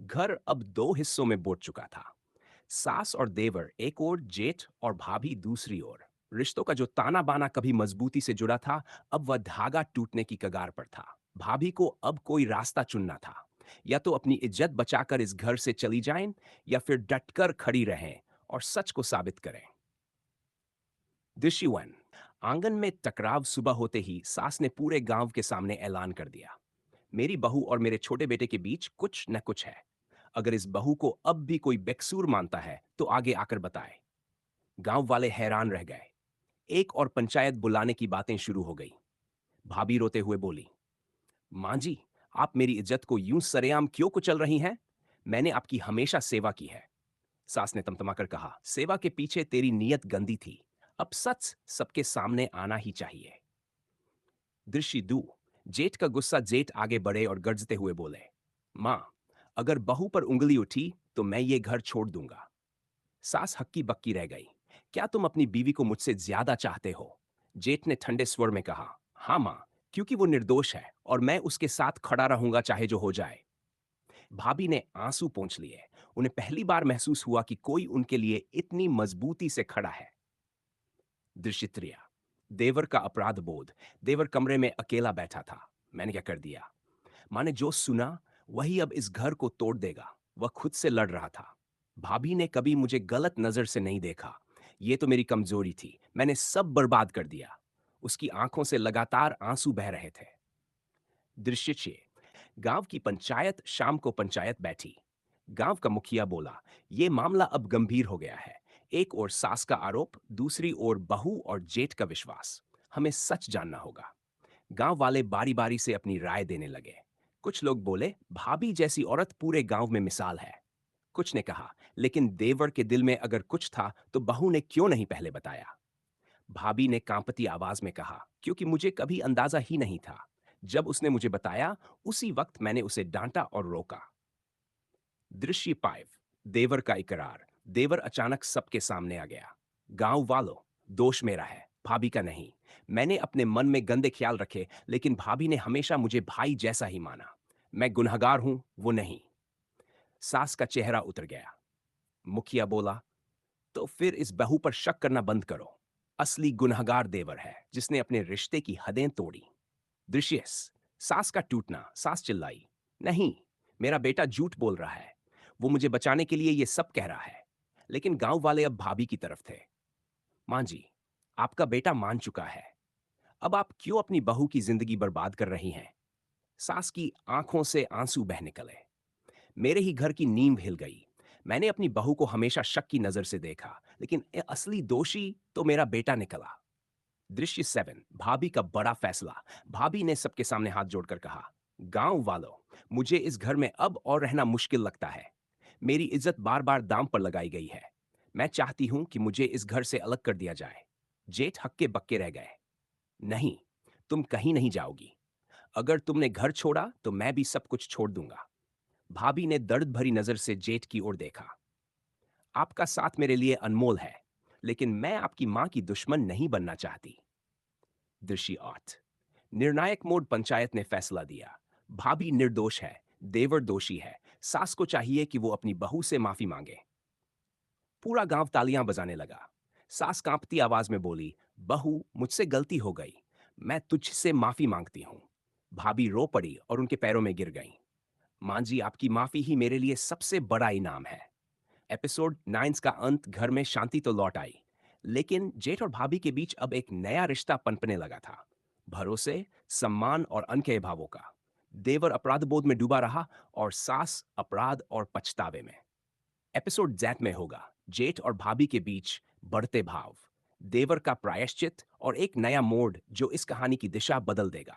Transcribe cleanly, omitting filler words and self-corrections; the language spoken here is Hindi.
घर अब दो हिस्सों में बंट चुका था। सास और देवर एक ओर, जेठ और भाभी दूसरी ओर। रिश्तों का जो ताना बाना कभी मजबूती से जुड़ा था, अब वह धागा टूटने की कगार पर था। भाभी को अब कोई रास्ता चुनना था। या तो अपनी इज्जत बचाकर इस घर से चली जाएं, या फिर डटकर खड़ी रहें और सच को साबित करें। दृश्य वन। आंगन में टकराव सुबह होते ही सास ने पूरे गांव के सामने ऐलान कर दिया, मेरी बहू और मेरे छोटे बेटे के बीच कुछ न कुछ है। अगर इस बहू को अब भी कोई बेकसूर मानता है तो आगे आकर बताए। गांव वाले हैरान रह गए। एक और पंचायत बुलाने की बातें शुरू हो गई। भाभी रोते हुए बोली, मां जी, आप मेरी इज्जत को यूं सरेआम क्यों कुचल रही हैं? मैंने आपकी हमेशा सेवा की है। सास ने तमतमाकर कहा, सेवा के पीछे तेरी नीयत गंदी थी। अब सच सबके सामने आना ही चाहिए। दृश्य दू। जेठ का गुस्सा जेठ आगे बढ़े और गर्जते हुए बोले, मां, अगर बहू पर उंगली उठी तो मैं ये घर छोड़ दूंगा। सास हक्की बक्की रह गई। क्या तुम अपनी बीवी को मुझसे ज्यादा चाहते हो? जेठ ने ठंडे स्वर में कहा, हाँ मां, क्योंकि वो निर्दोष है और मैं उसके साथ खड़ा रहूंगा चाहे जो हो जाए। भाभी ने आंसू पोंछ लिए। उन्हें पहली बार महसूस हुआ कि कोई उनके लिए इतनी मजबूती से खड़ा है। दृश्य देवर का अपराध बोध। देवर कमरे में अकेला बैठा था। मैंने क्या कर दिया? माँ ने जो सुना वही अब इस घर को तोड़ देगा। वह खुद से लड़ रहा था। भाभी ने कभी मुझे गलत नजर से नहीं देखा। ये तो मेरी कमजोरी थी, मैंने सब बर्बाद कर दिया। उसकी आंखों से लगातार आंसू बह रहे थे। दृश्य 6। गांव की पंचायत शाम को पंचायत बैठी। गांव का मुखिया बोला, ये मामला अब गंभीर हो गया है। एक ओर सास का आरोप, दूसरी ओर बहू और जेठ का विश्वास। हमें सच जानना होगा। गांव वाले बारी बारी से अपनी राय देने लगे। कुछ लोग बोले, भाभी जैसी औरत पूरे गांव में मिसाल है। कुछ ने कहा, लेकिन देवर के दिल में अगर कुछ था तो बहू ने क्यों नहीं पहले बताया? भाभी ने कांपती आवाज में कहा, क्योंकि मुझे कभी अंदाजा ही नहीं था। जब उसने मुझे बताया, उसी वक्त मैंने उसे डांटा और रोका। दृश्य 5। देवर का इकरार। देवर अचानक सबके सामने आ गया। गांव वालों, दोष मेरा है, भाभी का नहीं। मैंने अपने मन में गंदे ख्याल रखे, लेकिन भाभी ने हमेशा मुझे भाई जैसा ही माना। मैं गुनहगार हूं, वो नहीं। सास का चेहरा उतर गया। मुखिया बोला, तो फिर इस बहू पर शक करना बंद करो। असली गुनहगार देवर है, जिसने अपने रिश्ते की हदें तोड़ी। दृश्यस। सास का टूटना। सास चिल्लाई, नहीं, मेरा बेटा झूठ बोल रहा है। वो मुझे बचाने के लिए ये सब कह रहा है। लेकिन गांव वाले अब भाभी की तरफ थे। मां जी, आपका बेटा मान चुका है। अब आप क्यों अपनी बहू की जिंदगी बर्बाद कर रही हैं? सास की आंखों से आंसू बह निकले। मेरे ही घर की नींव हिल गई। मैंने अपनी बहू को हमेशा शक की नजर से देखा, लेकिन असली दोषी तो मेरा बेटा निकला। दृश्य 7। भाभी का बड़ा फैसला। भाभी ने सबके सामने हाथ जोड़कर कहा, गांव वालों, मुझे इस घर में अब और रहना मुश्किल लगता है। मेरी इज्जत बार बार दांव पर लगाई गई है। मैं चाहती हूं कि मुझे इस घर से अलग कर दिया जाए। जेठ हक्के बक्के रह गए। नहीं, तुम कहीं नहीं जाओगी। अगर तुमने घर छोड़ा तो मैं भी सब कुछ छोड़ दूंगा। भाभी ने दर्द भरी नजर से जेठ की ओर देखा। आपका साथ मेरे लिए अनमोल है, लेकिन मैं आपकी मां की दुश्मन नहीं बनना चाहती। दृश्य 8। निर्णायक मोड़। पंचायत ने फैसला दिया। भाभी निर्दोष है, देवर दोषी है। सास को चाहिए कि वो अपनी बहू से माफी मांगे। पूरा गांव तालियां बजाने लगा। सास कांपती आवाज में बोली, बहू, मुझसे गलती हो गई। मैं तुझसे माफी मांगती हूं। भाभी रो पड़ी और उनके पैरों में गिर गई। मां जी, आपकी माफी ही मेरे लिए सबसे बड़ा इनाम है। एपिसोड 9 का अंत। घर में शांति तो लौट आई, लेकिन जेठ और भाभी के बीच अब एक नया रिश्ता पनपने लगा था। भरोसे, सम्मान और अनकहे भावों का। देवर अपराध बोध में डूबा रहा और सास अपराध और पछतावे में। एपिसोड जैक में होगा जेठ और भाभी के बीच बढ़ते भाव, देवर का प्रायश्चित और एक नया मोड़ जो इस कहानी की दिशा बदल देगा।